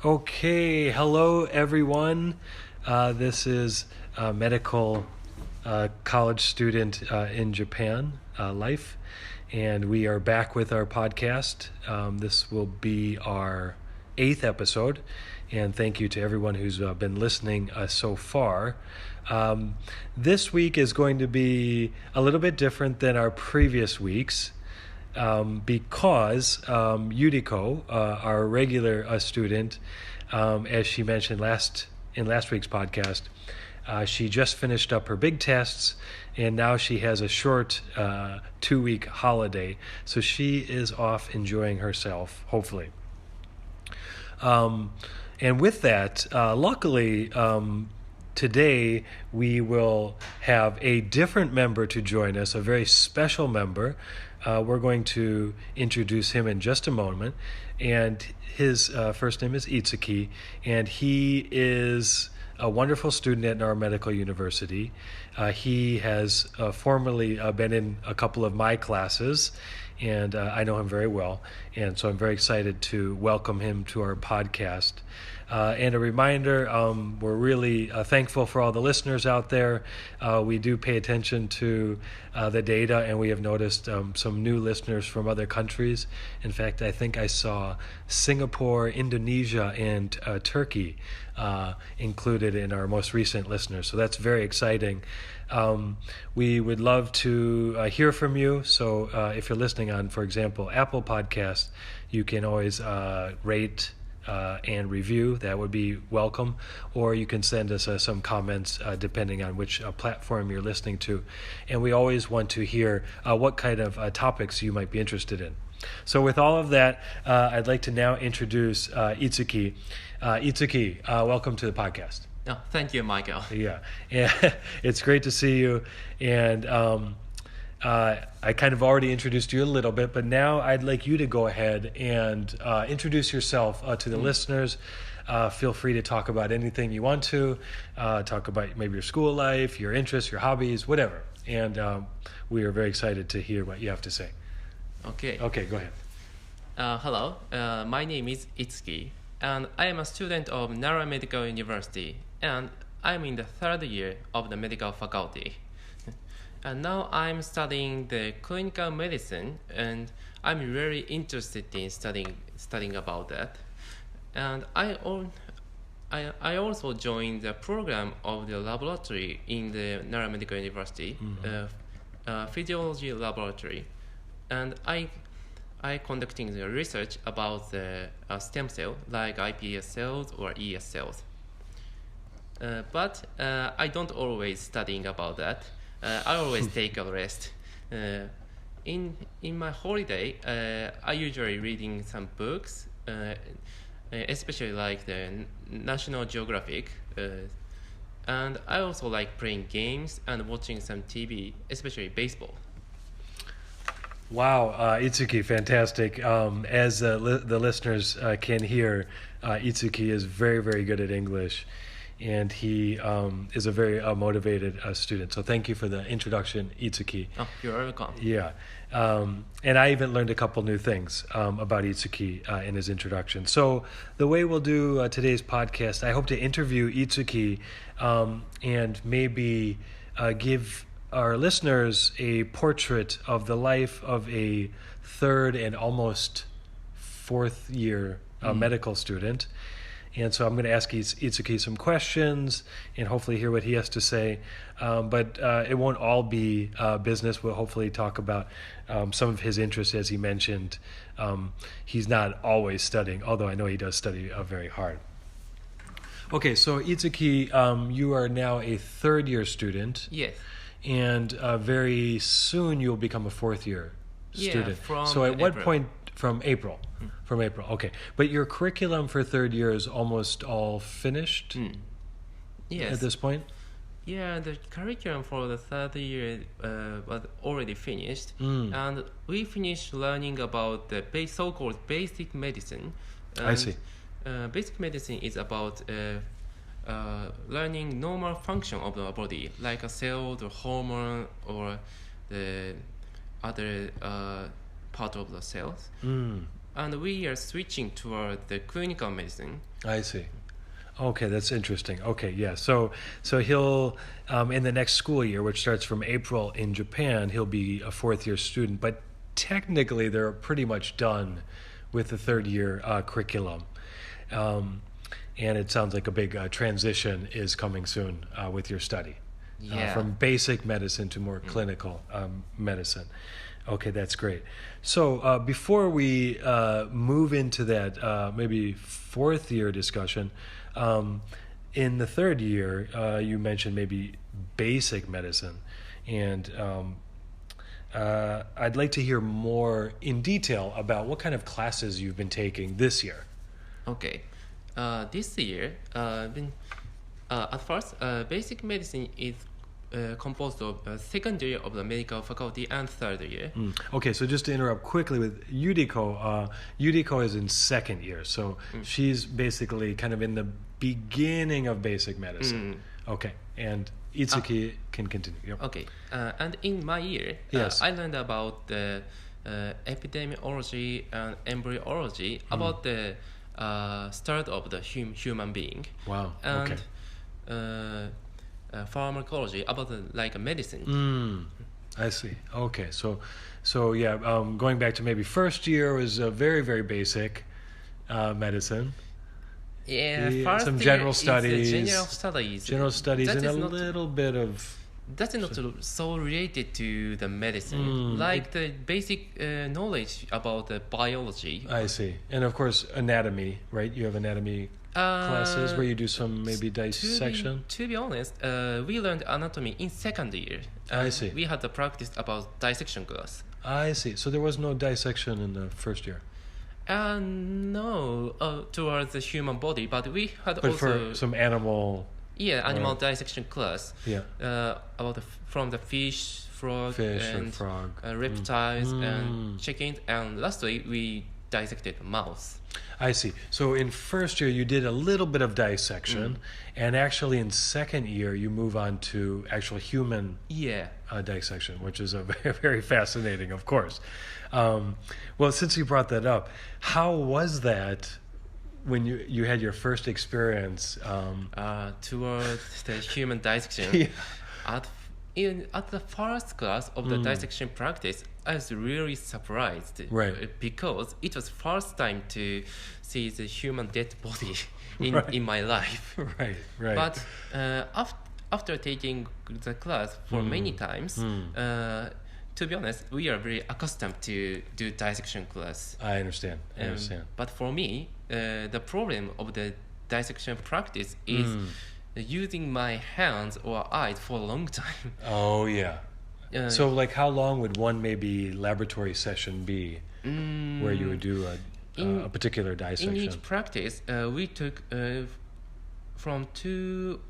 Okay, hello everyone. This is medical college student in Japan life, and we are back with our podcast. This will be our 8th episode, and thank you to everyone who's been listening so far. This week is going to be a little bit different than our previous weeks. Because Yuriko, our regular student, as she mentioned in last week's podcast, she just finished up her big tests, and now she has a short 2-week holiday. So she is off enjoying herself, hopefully. And with that, luckily, today we will have a different member to join us, a very special member. We're going to introduce him in just a moment, and his first name is Itsuki, and he is a wonderful student at Nara Medical University. He has formerly been in a couple of my classes, and I know him very well, and so I'm very excited to welcome him to our podcast. And a reminder, we're really thankful for all the listeners out there. We do pay attention to the data, and we have noticed some new listeners from other countries. In fact, I think I saw Singapore, Indonesia, and Turkey included in our most recent listeners. So that's very exciting. We would love to hear from you. So if you're listening on, for example, Apple Podcasts, you can always rate and review. That would be welcome. Or you can send us some comments depending on which platform you're listening to. And we always want to hear what kind of topics you might be interested in. So with all of that, I'd like to now introduce Itsuki. Itsuki, welcome to the podcast. Oh, thank you, Michael. Yeah, it's great to see you. And I kind of already introduced you a little bit, but now I'd like you to go ahead and introduce yourself to the listeners. Feel free to talk about anything you want to, talk about maybe your school life, your interests, your hobbies, whatever. And we are very excited to hear what you have to say. Okay, go ahead. Hello, my name is Itsuki, and I am a student of Nara Medical University, and I'm in the 3rd year of the medical faculty. And now I'm studying the clinical medicine, and I'm really interested in studying about that. And I also joined the program of the laboratory in the Nara Medical University, physiology laboratory, and I conducting the research about the stem cell like iPS cells or ES cells. But I don't always studying about that. I always take a rest. In my holiday, I usually reading some books, especially like the National Geographic, and I also like playing games and watching some TV, especially baseball. Wow, Itsuki, fantastic. As the listeners can hear, Itsuki is very, very good at English, and he is a very motivated student. So thank you for the introduction, Itsuki. Oh, you're welcome. Yeah. And I even learned a couple new things about Itsuki in his introduction. So the way we'll do today's podcast, I hope to interview Itsuki and maybe give our listeners a portrait of the life of a 3rd and almost 4th year medical student. And so I'm going to ask Itsuki some questions and hopefully hear what he has to say. But it won't all be business. We'll hopefully talk about some of his interests, as he mentioned. He's not always studying, although I know he does study very hard. Okay, so Itsuki, you are now a 3rd year student. Yes. And very soon you'll become a 4th year student. So at what point? From April. From April, okay. But your curriculum for 3rd year is almost all finished Yes. at this point? Yeah, the curriculum for the 3rd year was already finished. And we finished learning about the so-called basic medicine. And, I see. Basic medicine is about learning normal function of the body, like a cell, the hormone, or the other part of the cells. and we are switching toward the clinical medicine. I see. Okay, that's interesting. Okay, yeah. So he'll in the next school year, which starts from April in Japan, he'll be a fourth year student. But technically, they're pretty much done with the third year curriculum, and it sounds like a big transition is coming soon with your study, from basic medicine to more clinical medicine. Okay, that's great. So before we move into that maybe fourth year discussion, in the third year, you mentioned maybe basic medicine, and I'd like to hear more in detail about what kind of classes you've been taking this year. Okay. This year, at first, basic medicine is composed of second year of the medical faculty and third year. Okay, so just to interrupt quickly with Yuriko, Yuriko is in second year, so she's basically kind of in the beginning of basic medicine. Okay, and Itsuki can continue. Yep. Okay, and in my year, Yes. I learned about the epidemiology and embryology, about the start of the human being. Wow. And Okay. Pharmacology, about like medicine. I see. Okay, so yeah, going back to maybe first year was a very, very basic medicine. Yeah, Yeah, first some year general is studies. General studies, and That a is not- little bit of That's not so related to the medicine, like the basic knowledge about the biology. I see. And of course, anatomy, right? You have anatomy classes where you do some maybe dissection. To be honest, we learned anatomy in second year. I see. We had the practice about dissection class. I see. So there was no dissection in the first year. No, towards the human body, but we had But also for some animal... animal dissection class. Yeah. About from the fish, frog, Fish or and frog. reptiles and chickens, and lastly we dissected mouse. I see. So in first year you did a little bit of dissection, and actually in second year you move on to actual human Yeah. dissection, which is a very, very fascinating, of course. Well, since you brought that up, how was that when you had your first experience? Towards the human dissection. Yeah. At the first class of the dissection practice, I was really surprised, Right. Because it was first time to see the human dead body Right. in my life. Right, right. But after taking the class for many times, to be honest, we are very accustomed to do dissection class. I understand. But for me, the problem of the dissection practice is using my hands or eyes for a long time. Oh, yeah. So, like, how long would one maybe laboratory session be where you would do a particular dissection? In each practice, we took from 2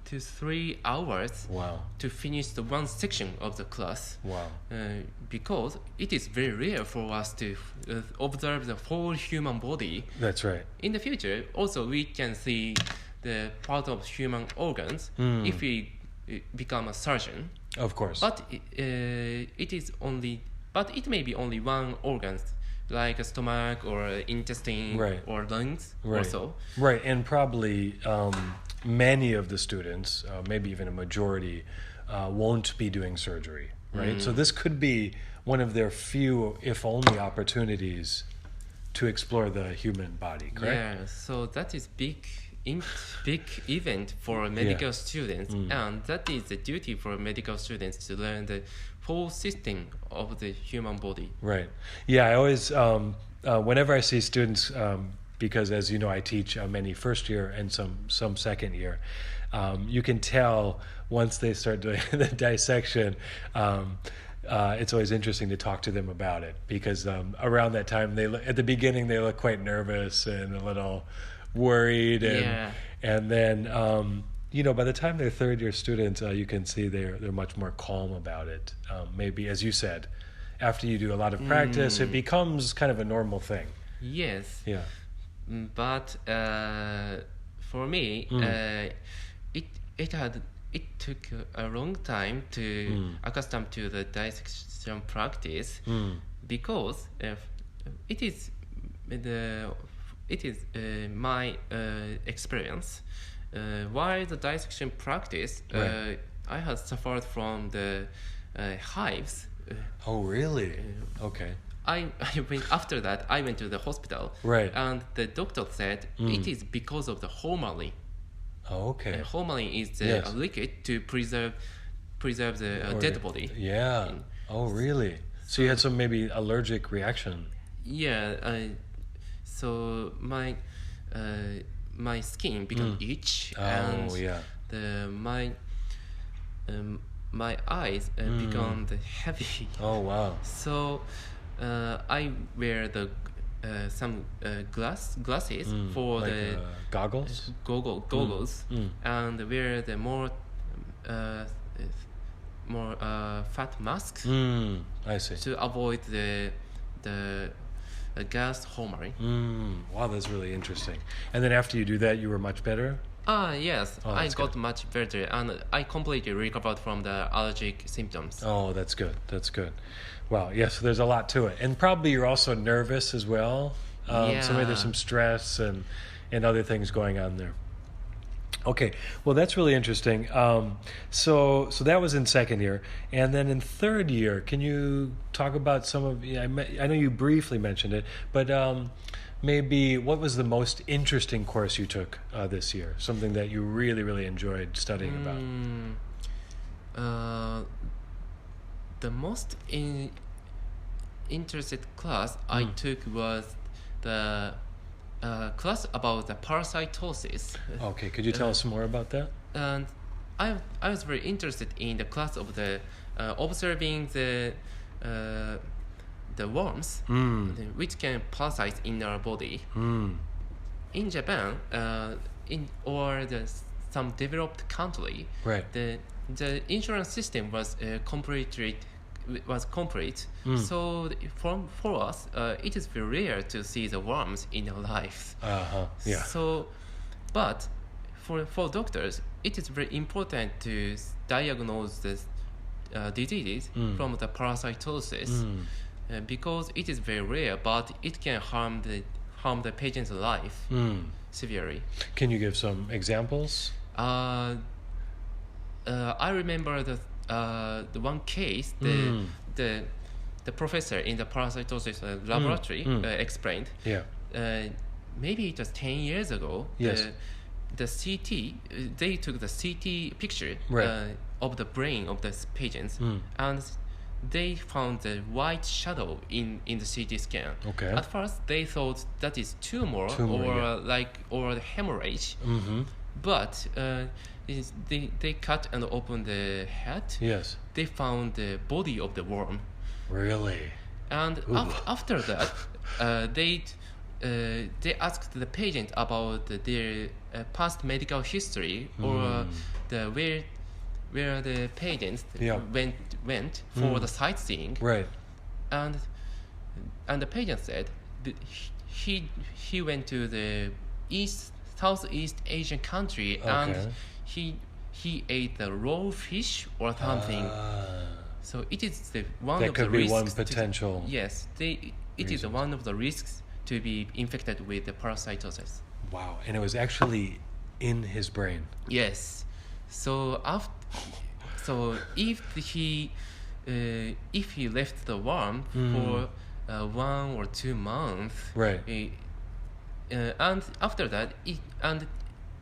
to 3 hours Wow. to finish the one section of the class. Wow. Because it is very rare for us to observe the whole human body. That's right. In the future, also we can see the part of human organs if we become a surgeon. Of course. But it may be only one organ, like a stomach or intestine Right. or lungs Right. also. Right, and probably many of the students, maybe even a majority, won't be doing surgery, right? So this could be one of their few, if only, opportunities to explore the human body, correct? Yeah, so that is big event for medical students, and that is the duty for medical students to learn the whole system of the human body. Right. Yeah, I always, whenever I see students, because as you know, I teach many first year and some second year, you can tell once they start doing the dissection, it's always interesting to talk to them about it, because around that time, at the beginning, they look quite nervous and a little worried, and then by the time they're third year students, you can see they're much more calm about it. Maybe, as you said, after you do a lot of practice, it becomes kind of a normal thing. Yes. Yeah. But for me, it took a long time to accustom to the dissection practice, because it is it is my experience. While the dissection practice, Right. I had suffered from the hives. Oh, really? Okay. After that, I went to the hospital. Right. And the doctor said it is because of the formalin. Oh, okay. Formalin is a Yes. liquid to preserve the dead body. Yeah. Oh, really? So you had some maybe allergic reaction. Yeah. So my skin became itch, and Oh, yeah. my eyes become heavy. Oh, wow. So I wear the some glasses for Like the goggles? goggles, and wear the more fat masks I see. to avoid the gas formalin. Wow, that's really interesting. And then after you do that, you were much better? Yes, Oh, I that's got good. much better, and I completely recovered from the allergic symptoms. Oh, that's good. That's good. Wow, yes, there's a lot to it. And probably you're also nervous as well. So maybe there's Yeah. some stress and other things going on there. Okay, well, that's really interesting. So that was in second year. And then in third year, can you talk about some of, I know you briefly mentioned it, but maybe what was the most interesting course you took this year? Something that you really, really enjoyed studying about? The most interested class I took was the class about the parasitosis. Okay, could you tell us more about that? And I was very interested in the class of the observing the worms which can parasite in our body. In Japan, some developed country, Right. the insurance system was complete. So for us, it is very rare to see the worms in our lives. Yeah. So, but for doctors, it is very important to diagnose the diseases from the parasitosis because it is very rare, but it can harm the patient's life severely. Can you give some examples? I remember the one case the professor in the parasitosis laboratory explained. Yeah. Maybe it was 10 years ago. Yes. The CT, they took the CT picture Right. of the brain of the patients, and they found the white shadow in the CT scan. Okay. At first, they thought that is tumor or hemorrhage, but they cut and opened the head. Yes. They found the body of the worm, Really? and after that, they asked the patient about their past medical history or where the patients went for the sightseeing. Right. And the patient said that he went to the Southeast Asian country and he ate the raw fish or something. So it is one That of the could be risks. one potential. Yes, it is one of the risks to be infected with the parasitosis. Wow. And it was actually in his brain. Yes. So if he left the worm for 1 or 2 months, Right. And after that,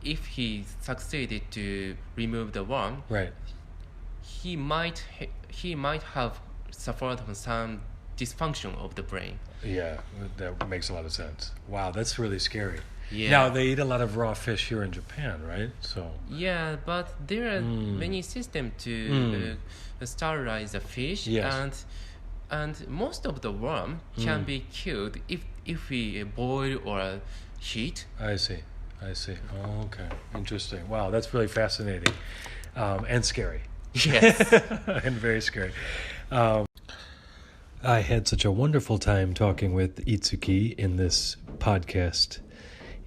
if he succeeded to remove the worm, Right. he might have suffered from some dysfunction of the brain. Yeah, that makes a lot of sense. Wow, that's really scary. Yeah. Now, they eat a lot of raw fish here in Japan, right? So. Yeah, but there are many systems to sterilize the fish, Yes. and most of the worm can be killed if we boil or heat. I see. Oh, okay. Interesting. Wow, that's really fascinating. And scary. Yes. And very scary. I had such a wonderful time talking with Itsuki in this podcast,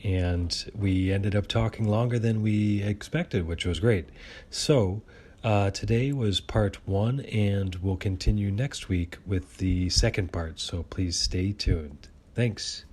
and we ended up talking longer than we expected, which was great. So today was part 1, and we'll continue next week with the second part, so please stay tuned. Thanks.